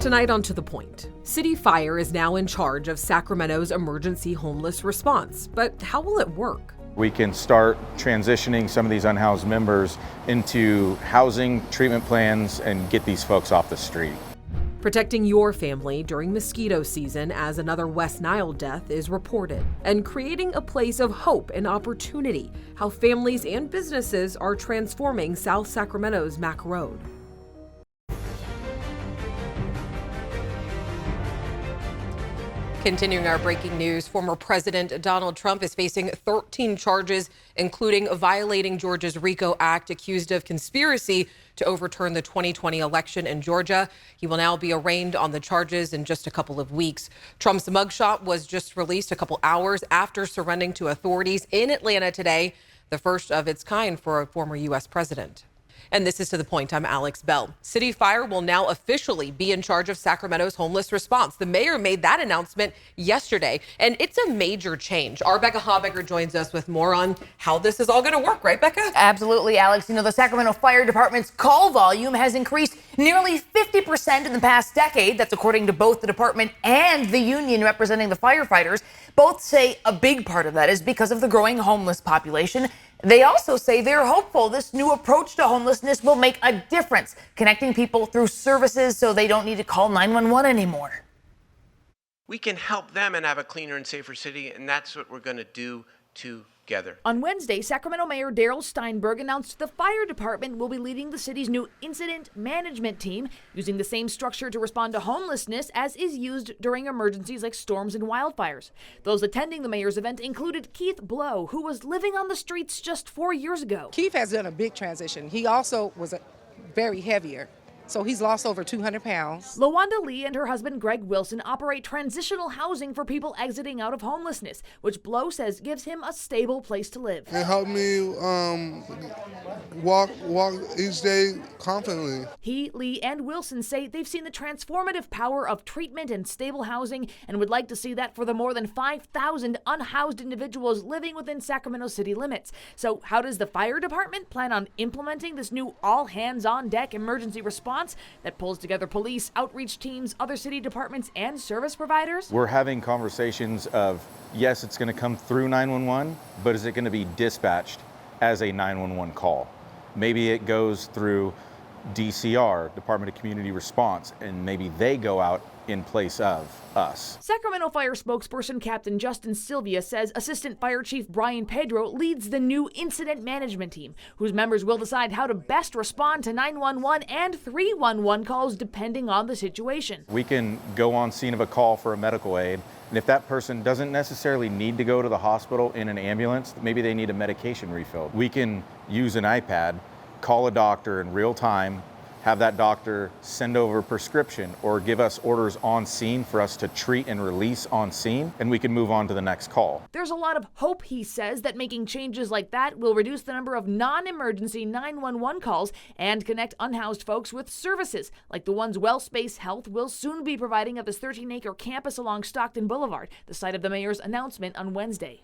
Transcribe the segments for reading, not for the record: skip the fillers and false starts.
Tonight on To The Point, City Fire is now in charge of Sacramento's emergency homeless response. But how will it work? We can start transitioning some of these unhoused members into housing, treatment plans, and get these folks off the street. Protecting your family during mosquito season as another West Nile death is reported, and creating a place of hope and opportunity, how families and businesses are transforming South Sacramento's Mack Road. Continuing our breaking news, former President Donald Trump is facing 13 charges, including violating Georgia's RICO Act, accused of conspiracy to overturn the 2020 election in Georgia. He will now be arraigned on the charges in just a couple of weeks. Trump's mugshot was just released a couple hours after surrendering to authorities in Atlanta today, the first of its kind for a former U.S. president. And this is To The Point. I'm Alex Bell. City Fire will now officially be in charge of Sacramento's homeless response. The mayor made that announcement yesterday, and it's a major change. Our Becca Habecker joins us with more on how this is all going to work. Right, Becca? Absolutely, Alex. You know, the Sacramento Fire Department's call volume has increased nearly 50% in the past decade. That's according to both the department and the union representing the firefighters. Both say a big part of that is because of the growing homeless population. They also say they're hopeful this new approach to homelessness will make a difference, connecting people through services so they don't need to call 911 anymore. We can help them and have a cleaner and safer city, and that's what we're going to do together. On Wednesday, Sacramento Mayor Darrell Steinberg announced the fire department will be leading the city's new incident management team, using the same structure to respond to homelessness as is used during emergencies like storms and wildfires. Those attending the mayor's event included Keith Blow, who was living on the streets just 4 years ago. Keith has done a big transition. He also was very heavier. So he's lost over 200 pounds. LaWanda Lee and her husband Greg Wilson operate transitional housing for people exiting out of homelessness, which Blow says gives him a stable place to live. It helped me walk each day confidently. He, Lee, and Wilson say they've seen the transformative power of treatment and stable housing and would like to see that for the more than 5,000 unhoused individuals living within Sacramento city limits. So how does the fire department plan on implementing this new all-hands-on-deck emergency response that pulls together police, outreach teams, other city departments, and service providers? We're having conversations of, yes, it's going to come through 911, but is it going to be dispatched as a 911 call? Maybe it goes through DCR, Department of Community Response, and maybe they go out in place of us. Sacramento Fire spokesperson Captain Justin Sylvia says Assistant Fire Chief Brian Pedro leads the new incident management team, whose members will decide how to best respond to 911 and 311 calls depending on the situation. We can go on scene of a call for a medical aid, and if that person doesn't necessarily need to go to the hospital in an ambulance, maybe they need a medication refilled. We can use an iPad, call a doctor in real time, have that doctor send over a prescription or give us orders on scene for us to treat and release on scene, and we can move on to the next call. There's a lot of hope, he says, that making changes like that will reduce the number of non-emergency 911 calls and connect unhoused folks with services, like the ones WellSpace Health will soon be providing at this 13-acre campus along Stockton Boulevard, the site of the mayor's announcement on Wednesday.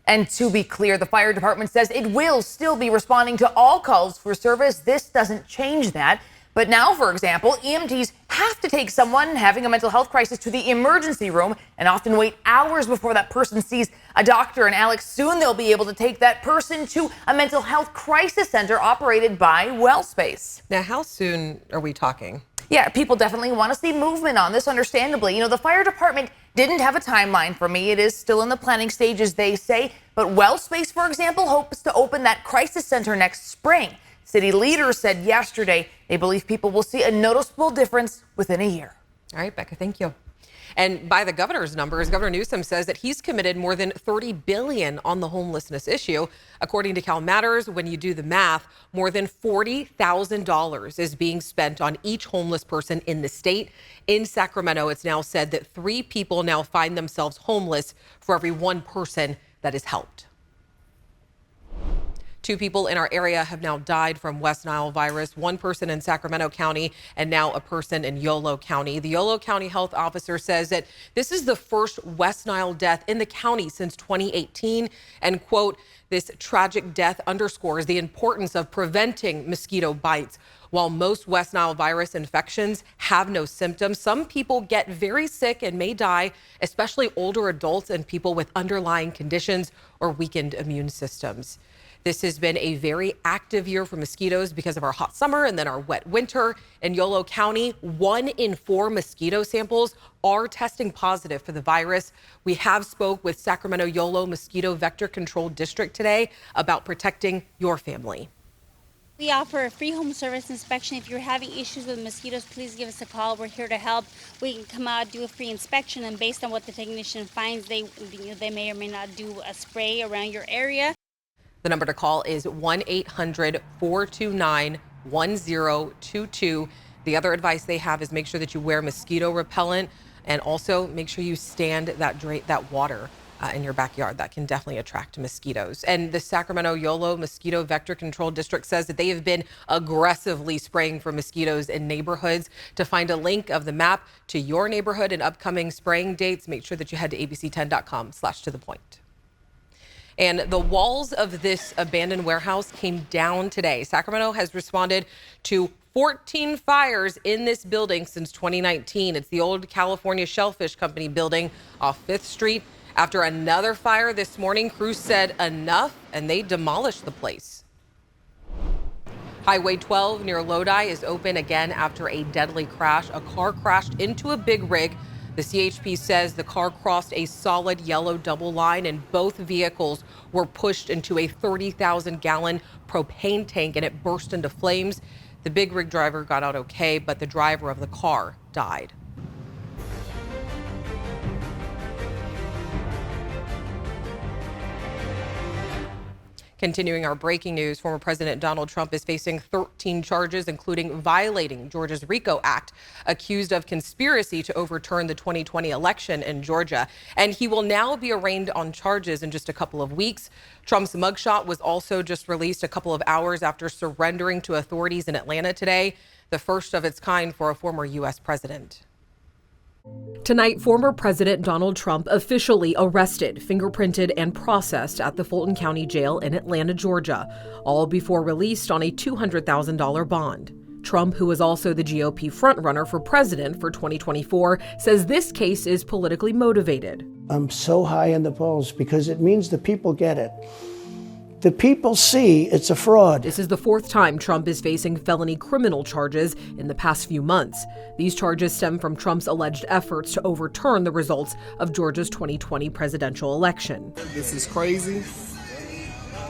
And to be clear, the fire department says it will still be responding to all calls for service. This doesn't change that. But now, for example, EMTs have to take someone having a mental health crisis to the emergency room and often wait hours before that person sees a doctor. And Alex, soon they'll be able to take that person to a mental health crisis center operated by WellSpace. Now, how soon are we talking? Yeah, people definitely want to see movement on this, understandably. You know, the fire department didn't have a timeline for me. It is still in the planning stages, they say. But WellSpace, for example, hopes to open that crisis center next spring. City leaders said yesterday they believe people will see a noticeable difference within a year. All right, Becca, thank you. And by the governor's numbers, Governor Newsom says that he's committed more than $30 billion on the homelessness issue. According to Cal Matters, when you do the math, more than $40,000 is being spent on each homeless person in the state. In Sacramento, it's now said that 3 people now find themselves homeless for every 1 person that is helped. 2 people in our area have now died from West Nile virus, 1 person in Sacramento County and now a person in Yolo County. The Yolo County health officer says that this is the first West Nile death in the county since 2018. And, quote, this tragic death underscores the importance of preventing mosquito bites. While most West Nile virus infections have no symptoms, some people get very sick and may die, especially older adults and people with underlying conditions or weakened immune systems. This has been a very active year for mosquitoes because of our hot summer and then our wet winter. In Yolo County, 1 in 4 mosquito samples are testing positive for the virus. We have spoke with Sacramento Yolo Mosquito Vector Control District today about protecting your family. We offer a free home service inspection. If you're having issues with mosquitoes, please give us a call. We're here to help. We can come out, do a free inspection, and based on what the technician finds, they may or may not do a spray around your area. The number to call is 1-800-429-1022. The other advice they have is make sure that you wear mosquito repellent and also make sure you stand that water in your backyard. That can definitely attract mosquitoes. And the Sacramento Yolo Mosquito Vector Control District says that they have been aggressively spraying for mosquitoes in neighborhoods. To find a link of the map to your neighborhood and upcoming spraying dates, make sure that you head to abc10.com/tothepoint. And the walls of this abandoned warehouse came down today. Sacramento has responded to 14 fires in this building since 2019. It's the old California Shellfish Company building off 5th Street. After another fire this morning, crews said enough and they demolished the place. Highway 12 near Lodi is open again after a deadly crash. A car crashed into a big rig. The CHP says the car crossed a solid yellow double line and both vehicles were pushed into a 30,000-gallon propane tank and it burst into flames. The big rig driver got out okay, but the driver of the car died. Continuing our breaking news, former President Donald Trump is facing 13 charges, including violating Georgia's RICO Act, accused of conspiracy to overturn the 2020 election in Georgia. And he will now be arraigned on charges in just a couple of weeks. Trump's mugshot was also just released a couple of hours after surrendering to authorities in Atlanta today, the first of its kind for a former U.S. president. Tonight, former President Donald Trump officially arrested, fingerprinted, and processed at the Fulton County Jail in Atlanta, Georgia, all before released on a $200,000 bond. Trump, who is also the GOP frontrunner for president for 2024, says this case is politically motivated. I'm so high in the polls because it means the people get it. The people see it's a fraud. This is the 4th time Trump is facing felony criminal charges in the past few months. These charges stem from Trump's alleged efforts to overturn the results of Georgia's 2020 presidential election. This is crazy.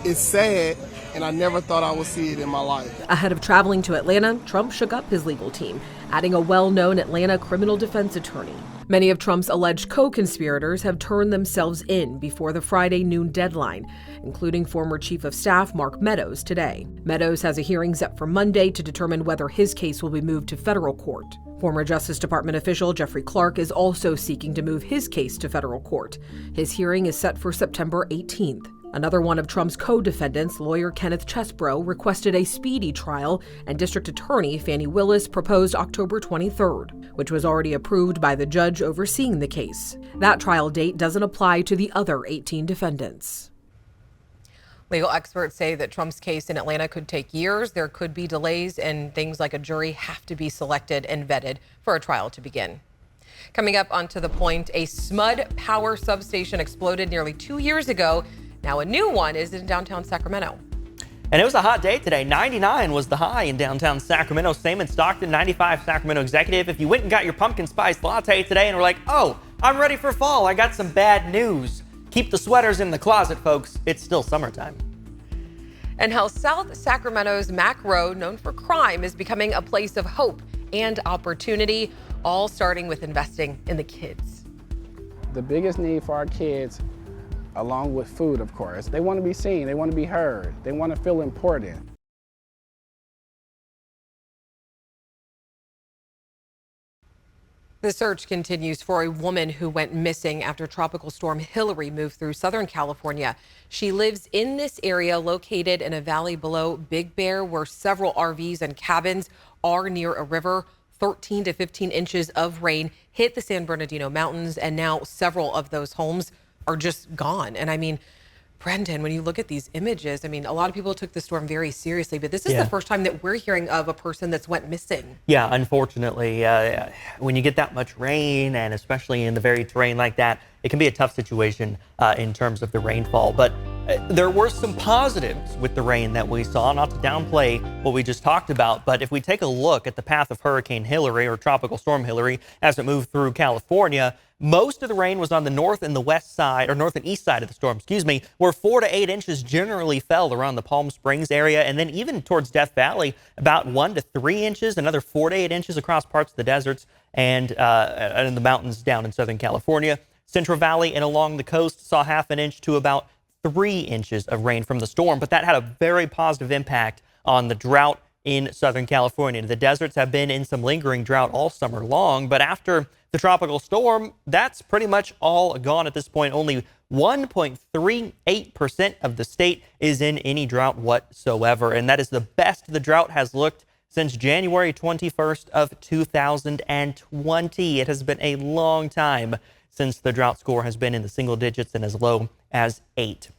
It's sad, and I never thought I would see it in my life. Ahead of traveling to Atlanta, Trump shook up his legal team, adding a well-known Atlanta criminal defense attorney. Many of Trump's alleged co-conspirators have turned themselves in before the Friday noon deadline, including former Chief of Staff Mark Meadows today. Meadows has a hearing set for Monday to determine whether his case will be moved to federal court. Former Justice Department official Jeffrey Clark is also seeking to move his case to federal court. His hearing is set for September 18th. Another one of Trump's co-defendants, lawyer Kenneth Chesbro, requested a speedy trial, and District Attorney Fani Willis proposed October 23rd, which was already approved by the judge overseeing the case. That trial date doesn't apply to the other 18 defendants. Legal experts say that Trump's case in Atlanta could take years. There could be delays, and things like a jury have to be selected and vetted for a trial to begin. Coming up onto the point, a SMUD power substation exploded nearly 2 years ago. Now a new one is in downtown Sacramento. And it was a hot day today. 99 was the high in downtown Sacramento. Same in Stockton, 95 Sacramento executive. If you went and got your pumpkin spice latte today and were like, oh, I'm ready for fall, I got some bad news. Keep the sweaters in the closet, folks. It's still summertime. And how South Sacramento's Mack Road, known for crime, is becoming a place of hope and opportunity, all starting with investing in the kids. The biggest need for our kids, along with food, of course, they want to be seen, they want to be heard, they want to feel important. The search continues for a woman who went missing after Tropical Storm Hilary moved through Southern California. She lives in this area located in a valley below Big Bear, where several RVs and cabins are near a river. 13 to 15 inches of rain hit the San Bernardino Mountains, and now several of those homes are just gone. And I mean, Brendan, when you look at these images, I mean, a lot of people took the storm very seriously, but this is Yeah. the first time that we're hearing of a person that's went missing. Yeah, unfortunately, when you get that much rain, and especially in the very terrain like that, it can be a tough situation in terms of the rainfall. But there were some positives with the rain that we saw, not to downplay what we just talked about. But if we take a look at the path of Hurricane Hillary, or Tropical Storm Hillary, as it moved through California, most of the rain was on the north and the west side, or north and east side of the storm, where 4 to 8 inches generally fell around the Palm Springs area. And then even towards Death Valley, about 1 to 3 inches, another 4 to 8 inches across parts of the deserts and in the mountains down in Southern California. Central Valley and along the coast saw 1/2 inch to about 3 inches of rain from the storm, but that had a very positive impact on the drought in Southern California. The deserts have been in some lingering drought all summer long, but after the tropical storm, that's pretty much all gone at this point. Only 1.38% of the state is in any drought whatsoever, and that is the best the drought has looked since January 21st of 2020. It has been a long time since the drought score has been in the single digits and as low as 8.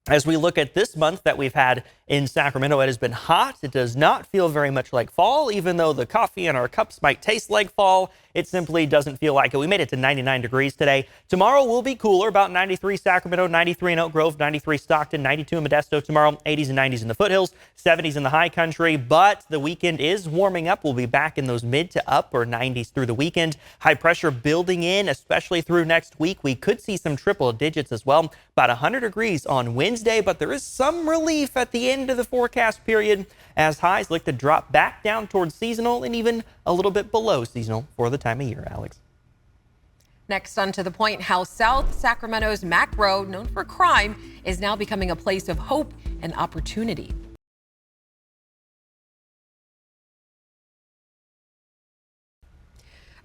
As we look at this month that we've had in Sacramento, it has been hot. It does not feel very much like fall, even though the coffee in our cups might taste like fall. It simply doesn't feel like it. We made it to 99 degrees today. Tomorrow will be cooler, about 93 Sacramento, 93 in Oak Grove, 93 Stockton, 92 in Modesto tomorrow, 80s and 90s in the foothills, 70s in the high country. But the weekend is warming up. We'll be back in those mid to upper 90s through the weekend. High pressure building in, especially through next week. We could see some triple digits as well. About 100 degrees on Wednesday, but there is some relief at the end of the forecast period as highs look to drop back down towards seasonal and even a little bit below seasonal for the time of year, Alex. Next on To The Point, how South Sacramento's Mack Road, known for crime, is now becoming a place of hope and opportunity.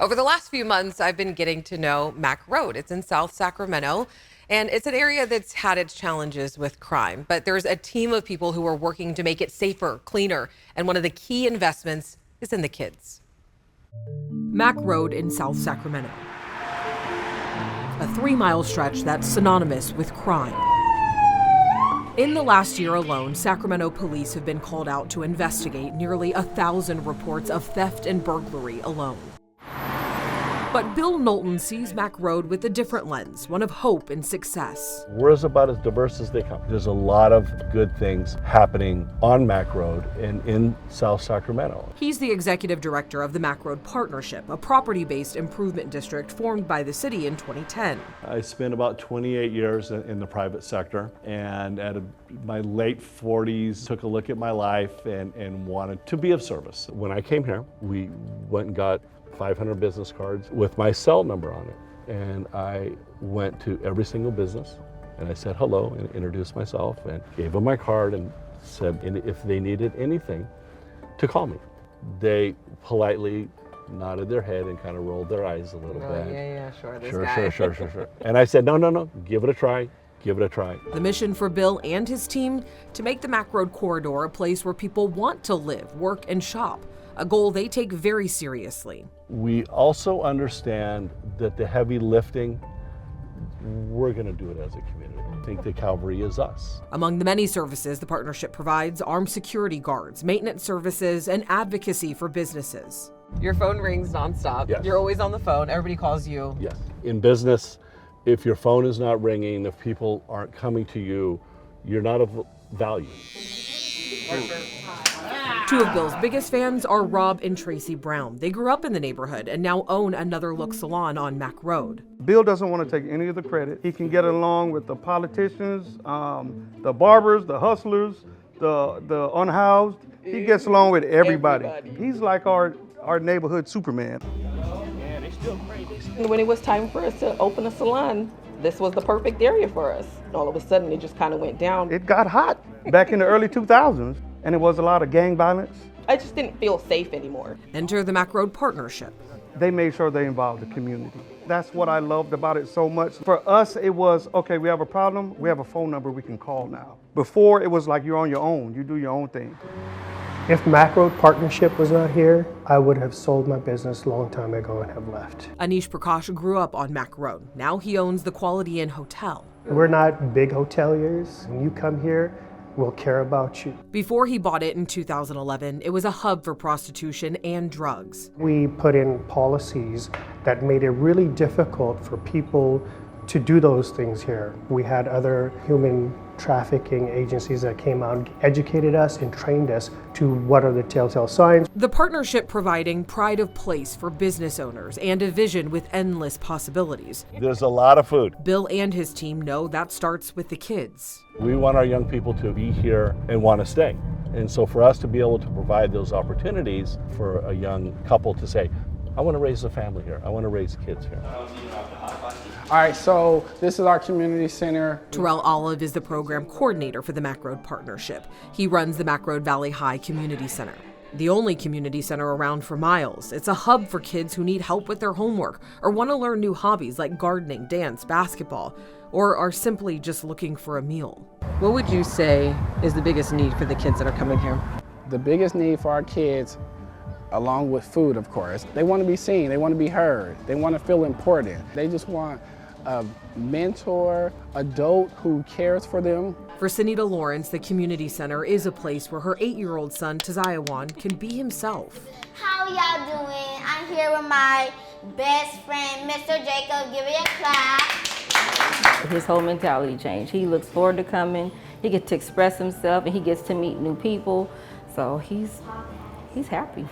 Over the last few months, I've been getting to know Mack Road. It's in South Sacramento, and it's an area that's had its challenges with crime. But there's a team of people who are working to make it safer, cleaner, and one of the key investments is in the kids. Mack Road in South Sacramento, a 3-mile stretch that's synonymous with crime. In the last year alone, Sacramento police have been called out to investigate nearly 1,000 reports of theft and burglary alone. But Bill Knowlton sees Mack Road with a different lens, one of hope and success. We're about as diverse as they come. There's a lot of good things happening on Mack Road and in South Sacramento. He's the executive director of the Mack Road Partnership, a property-based improvement district formed by the city in 2010. I spent about 28 years in the private sector, and at my late 40s, took a look at my life and wanted to be of service. When I came here, we went and got 500 business cards with my cell number on it. And I went to every single business and I said hello and introduced myself and gave them my card and said if they needed anything to call me. They politely nodded their head and kind of rolled their eyes a little bit. Sure. And I said, no, give it a try. Give it a try. The mission for Bill and his team, to make the Mack Road corridor a place where people want to live, work, and shop, a goal they take very seriously. We also understand that the heavy lifting, we're going to do it as a community. I think the Calvary is us. Among the many services the partnership provides, armed security guards, maintenance services, and advocacy for businesses. Your phone rings nonstop. Yes. You're always on the phone. Everybody calls you. Yes. In business, if your phone is not ringing, if people aren't coming to you, you're not of value. Two of Bill's biggest fans are Rob and Tracy Brown. They grew up in the neighborhood and now own Another Look salon on Mack Road. Bill doesn't want to take any of the credit. He can get along with the politicians, the barbers, the hustlers, the unhoused. He gets along with everybody. He's like our neighborhood Superman. When it was time for us to open a salon, this was the perfect area for us. All of a sudden, it just kind of went down. It got hot back in the early 2000s, and it was a lot of gang violence. I just didn't feel safe anymore. Enter the Mack Road Partnership. They made sure they involved the community. That's what I loved about it so much. For us, it was, okay, we have a problem, we have a phone number we can call now. Before, it was like you're on your own, you do your own thing. If Macroad Partnership was not here, I would have sold my business a long time ago and have left. Anish Prakash grew up on Mac Road. Now he owns the Quality Inn Hotel. We're not big hoteliers. When you come here, we'll care about you. Before he bought it in 2011, it was a hub for prostitution and drugs. We put in policies that made it really difficult for people to do those things here. We had other human trafficking agencies that came out and educated us and trained us to what are the telltale signs. The partnership providing pride of place for business owners and a vision with endless possibilities. There's a lot of food. Bill and his team know that starts with the kids. We want our young people to be here and want to stay. And so for us to be able to provide those opportunities for a young couple to say, I want to raise a family here. I want to raise kids here. All right, so this is our community center. Terrell Olive is the program coordinator for the Mac Road Partnership. He runs the Mac Road Valley High Community Center, the only community center around for miles. It's a hub for kids who need help with their homework or want to learn new hobbies like gardening, dance, basketball, or are simply just looking for a meal. What would you say is the biggest need for the kids that are coming here? The biggest need for our kids, along with food, of course, they want to be seen, they want to be heard, they want to feel important. They just want a mentor, adult who cares for them. For Sunita Lawrence, the community center is a place where her 8-year-old son, Taziawan, can be himself. How y'all doing? I'm here with my best friend, Mr. Jacob. Give it a clap. His whole mentality changed. He looks forward to coming. He gets to express himself and he gets to meet new people. So he's happy.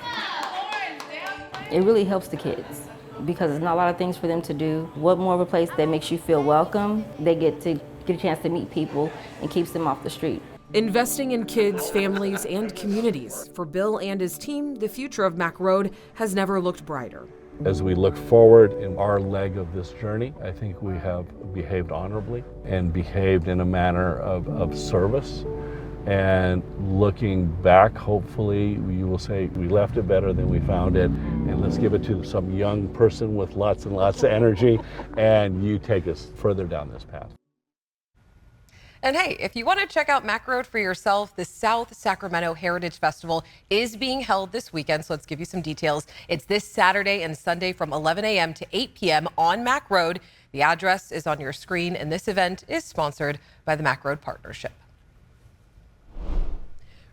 It really helps the kids because there's not a lot of things for them to do. What more of a place that makes you feel welcome? They get a chance to meet people and keeps them off the street. Investing in kids, families, and communities. For Bill and his team, the future of Mac Road has never looked brighter. As we look forward in our leg of this journey, I think we have behaved honorably and behaved in a manner of service. And looking back, hopefully you will say we left it better than we found it, and let's give it to some young person with lots and lots of energy, and you take us further down this path. And hey, if you want to check out Mac Road for yourself, the South Sacramento Heritage Festival is being held this weekend, so let's give you some details. It's this Saturday and Sunday from 11 a.m. to 8 p.m. on Mac Road. The address is on your screen, and this event is sponsored by the Mac Road Partnership.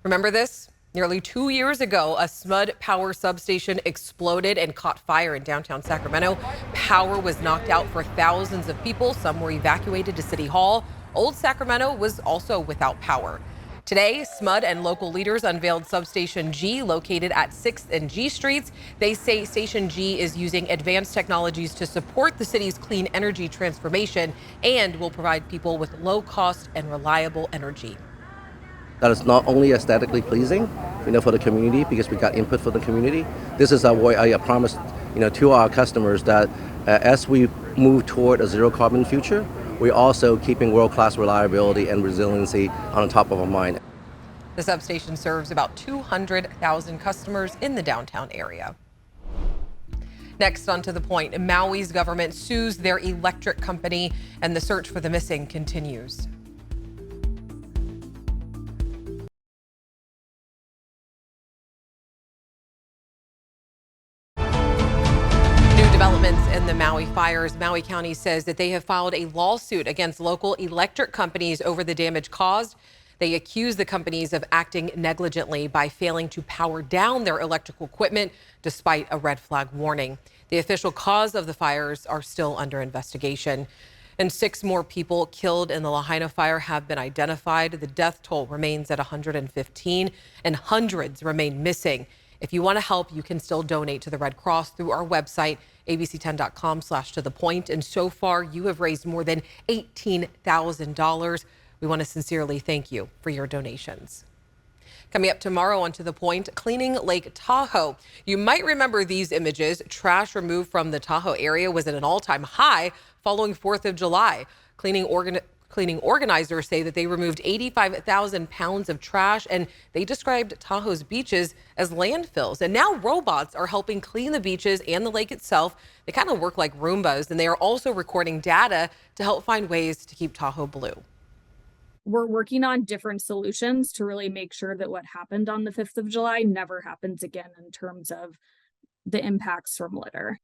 Remember this? Nearly 2 years ago, a SMUD power substation exploded and caught fire in downtown Sacramento. Power was knocked out for thousands of people. Some were evacuated to City Hall. Old Sacramento was also without power. Today, SMUD and local leaders unveiled Substation G, located at 6th and G Streets. They say Station G is using advanced technologies to support the city's clean energy transformation and will provide people with low cost and reliable energy. That is not only aesthetically pleasing, for the community, because we got input from the community. This is what I promised, to our customers that as we move toward a zero carbon future, we're also keeping world-class reliability and resiliency on the top of our mind. The substation serves about 200,000 customers in the downtown area. Next, on To The Point, Maui's government sues their electric company, and the search for the missing continues. Developments in the Maui fires. Maui County says that they have filed a lawsuit against local electric companies over the damage caused. They accuse the companies of acting negligently by failing to power down their electrical equipment despite a red flag warning. The official cause of the fires are still under investigation. And 6 more people killed in the Lahaina fire have been identified. The death toll remains at 115 and hundreds remain missing. If you want to help, you can still donate to the Red Cross through our website, abc10.com/tothepoint. And so far, you have raised more than $18,000. We want to sincerely thank you for your donations. Coming up tomorrow on To The Point, cleaning Lake Tahoe. You might remember these images. Trash removed from the Tahoe area was at an all-time high following 4th of July. Cleaning organizers say that they removed 85,000 pounds of trash, and they described Tahoe's beaches as landfills. And now robots are helping clean the beaches and the lake itself. They kind of work like Roombas, and they are also recording data to help find ways to keep Tahoe blue. we're working on different solutions to really make sure that what happened on the 5th of July never happens again in terms of the impacts from litter.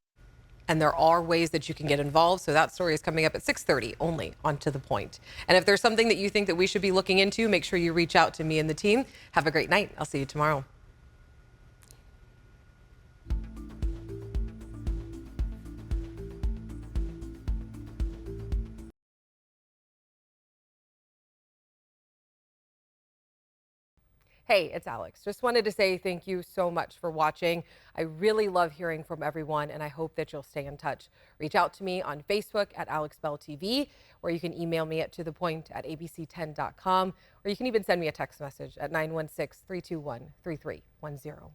And there are ways that you can get involved. So that story is coming up at 6:30 only on To The Point. And if there's something that you think that we should be looking into, make sure you reach out to me and the team. Have a great night. I'll see you tomorrow. Hey, it's Alex. Just wanted to say thank you so much for watching. I really love hearing from everyone, and I hope that you'll stay in touch. Reach out to me on Facebook at AlexBellTV, or you can email me at tothepoint@abc10.com, or you can even send me a text message at 916-321-3310.